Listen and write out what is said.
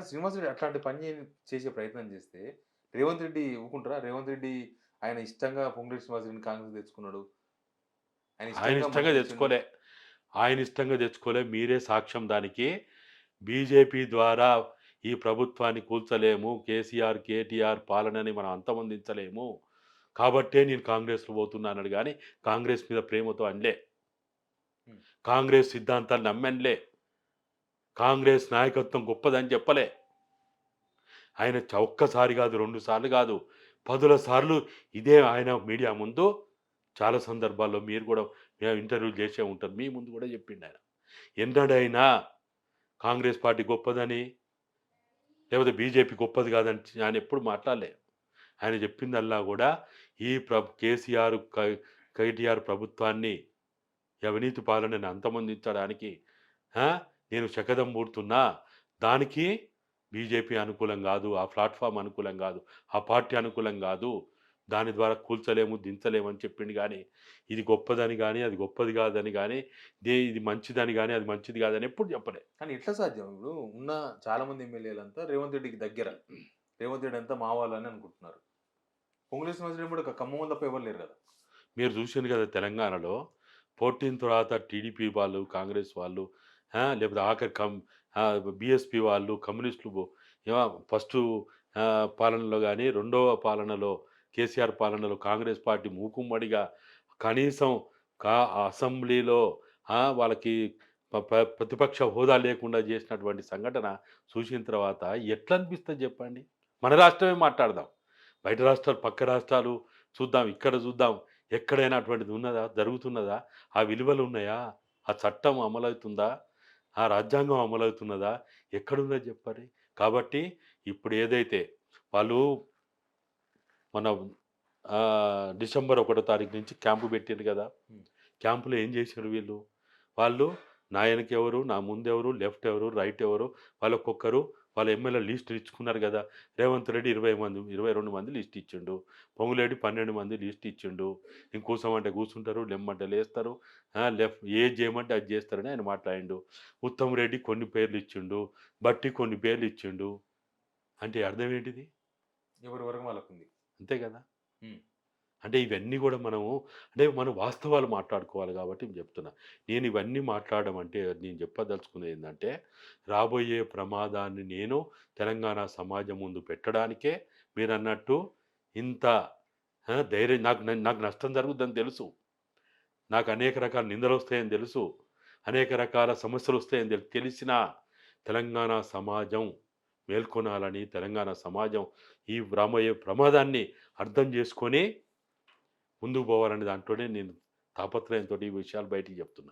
కానీ శ్రీనివాస్ రెడ్డి అట్లాంటి పని చేసే ప్రయత్నం చేస్తే రేవంత్ రెడ్డి ఊరుకుంటారా? రేవంత్ రెడ్డి ఆయన ఇష్టంగా పొంగులేటి శ్రీనివాస్ రెడ్డిని కాంగ్రెస్ తెచ్చుకున్నాడు. ఆయన ఆయన ఇష్టంగా ఇష్టంగా మంత్రిచ్చిండు. తెచ్చుకోలే. ఆయన ఇష్టంగా తెచ్చుకోలే. మీరే సాక్ష్యం దానికి. బీజేపీ ద్వారా ఈ ప్రభుత్వాన్ని కూల్చలేము. కేసీఆర్, కేటీఆర్ పాలనని మనం అంతమొందించలేము. కాబట్టే నేను కాంగ్రెస్‌లో పోతున్నా అన్నాడు గానీ, కాంగ్రెస్ మీద ప్రేమతో అనలే. హ్మ్. కాంగ్రెస్ సిద్ధాంతాలు నమ్మనలే. కాంగ్రెస్ నాయకత్వం గొప్పదని చెప్పలే. ఆయన ఒక్కసారి గాదు, 2 సార్లు గాదు, పదుల సార్లు ఇదే ఆయన మీడియా ముందు చాలా సందర్భాల్లో మీరు గూడా ఇంటర్వ్యూలు చేసే ఉంటారు. మీ ముందు గూడా చెప్పిండాయన. ఎన్నడైనా కాంగ్రెస్ పార్టీ గొప్పదని, లేకపోతే బీజేపీ గొప్పది కాదని ఆయన ఎప్పుడు మాట్లాడలే. ఆయన చెప్పిందల్లా గూడా ఈ కేసీఆర్, కేటీఆర్ ప్రభుత్వాన్ని, ఈ అవినీతి పాలనని అంతమొందించడానికి ఆ! నేను శకథం పూడుతున్నా. దానికి బీజేపీ అనుకూలం గాదు. ఆ ప్లాట్‌ఫార్మ్ అనుకూలం గాదు. ఆ పార్టీ అనుకూలం గాదు. దాని ద్వారా కూల్చలేము, దించలేము అని చెప్పిండు గానీ, ఇది గొప్పదని గానీ, అది గొప్పది గాదని గానీ, ఇది మంచిదని గానీ, అది మంచిది గాదని ఎప్పుడు చెప్పలే. కానీ ఎట్లా సాధ్యం? ఇప్పుడు ఉన్న చాలా మంది ఎమ్మెల్యేలంతా రేవంత్ రెడ్డికి దగ్గర. రేవంత్ రెడ్డి అంతా మా వాళ్ళని అనుకుంటున్నారు. పొంగులేటి శ్రీనివాస్ రెడ్డి కూడా ఖమ్మం తప్ప ఎవరు లేరు కదా! మీరు చూసిండ్రు గదా! తెలంగాణలో 14 తర్వాత టీడీపీ వాళ్ళు, కాంగ్రెస్ వాళ్ళు లేకపోతే ఆఖరి బీఎస్పీ వాళ్ళు, కమ్యూనిస్టులు ఏమో ఫస్టు పాలనలో గాని, రెండవ పాలనలో కేసీఆర్ పాలనలో కాంగ్రెస్ పార్టీ మూకుమ్మడిగా కనీసం కా అసెంబ్లీలో వాళ్ళకి ప్రతిపక్ష హోదా లేకుండా చేసినటువంటి సంఘటన చూసిన తర్వాత ఎట్లా అనిపిస్తది చెప్పండి? మన రాష్ట్రమే మాట్లాడదాం. బయట రాష్ట్రాలు, పక్క రాష్ట్రాలు చూద్దాం, ఇక్కడ చూద్దాం. ఎక్కడైనా అటువంటిది ఉన్నదా? జరుగుతున్నదా? ఆ విలువలున్నాయా? ఆ చట్టం అమలవుతుందా? ఆ రాజ్యాంగం అమలవుతున్నదా? ఎక్కడున్నది చెప్పండి? కాబట్టి ఇప్పుడు ఏదైతే వాళ్ళు మన డిసెంబర్ 1 తారీఖు నుంచి క్యాంపు పెట్టిండ్రు గదా! హ్మ్. క్యాంపులో ఏం చేసిర్రు వీళ్ళు? వాళ్ళు నా ఎనకెవరు, నా ముందెవరు, లెఫ్ట్ ఎవరు, రైట్ ఎవరు, వాళ్ళొక్కొక్కరు వాళ్ళ ఎమ్మెల్యే లిస్ట్ ఇచ్చుకున్నారు గదా! రేవంత్ రెడ్డి 20 మంది, 22 మంది లిస్ట్ ఇచ్చిండు. పొంగులేటి 12 మంది లిస్ట్ ఇచ్చిండు. నేను కూసోమంటే కూసుంటారు, లెమ్మంటే లేస్తారు. ఏది చేయమంటే అది చేస్తారని ఆయన మాట్లాడిండు. ఉత్తమ్ రెడ్డి కొన్ని పేర్లు ఇచ్చిండు. బట్టి కొన్ని పేర్లు ఇచ్చిండు. అంటే అర్థం ఏంటిది? ఎవరి వర్గం వాళ్ళకుంది. అంతే గదా! హ్మ్. అంటే ఇవన్నీ గూడా మనము అంటే మనం వాస్తవాలు మాట్లాడుకోవాలి గాబట్టి నేను జెప్తున్నా. నేను ఇవన్నీ మాట్లాడడం అంటే నేను చెప్పదలుచుకున్నదేందంటే, రాబోయే ప్రమాదాన్ని నేను తెలంగాణ సమాజం ముందు పెట్టడానికే మీరన్నట్టు ఇంత ధైర్యం నాకు నష్టం జరుగుద్దని తెలుసు. నాకు అనేక రకాల నిందలొస్తాయని తెలుసు. అనేక రకాల సమస్యలొస్తాయని తెలిసినా తెలంగాణ సమాజం మేల్కొనాలని, తెలంగాణ సమాజం ఈ రాబోయే ప్రమాదాన్ని అర్థం జేసుకొని ముందుకు పోవాలనే దాంట్లోనే నేను తాపత్రయంతోటి ఈ విషయాలు బయటికి చెప్తున్నా.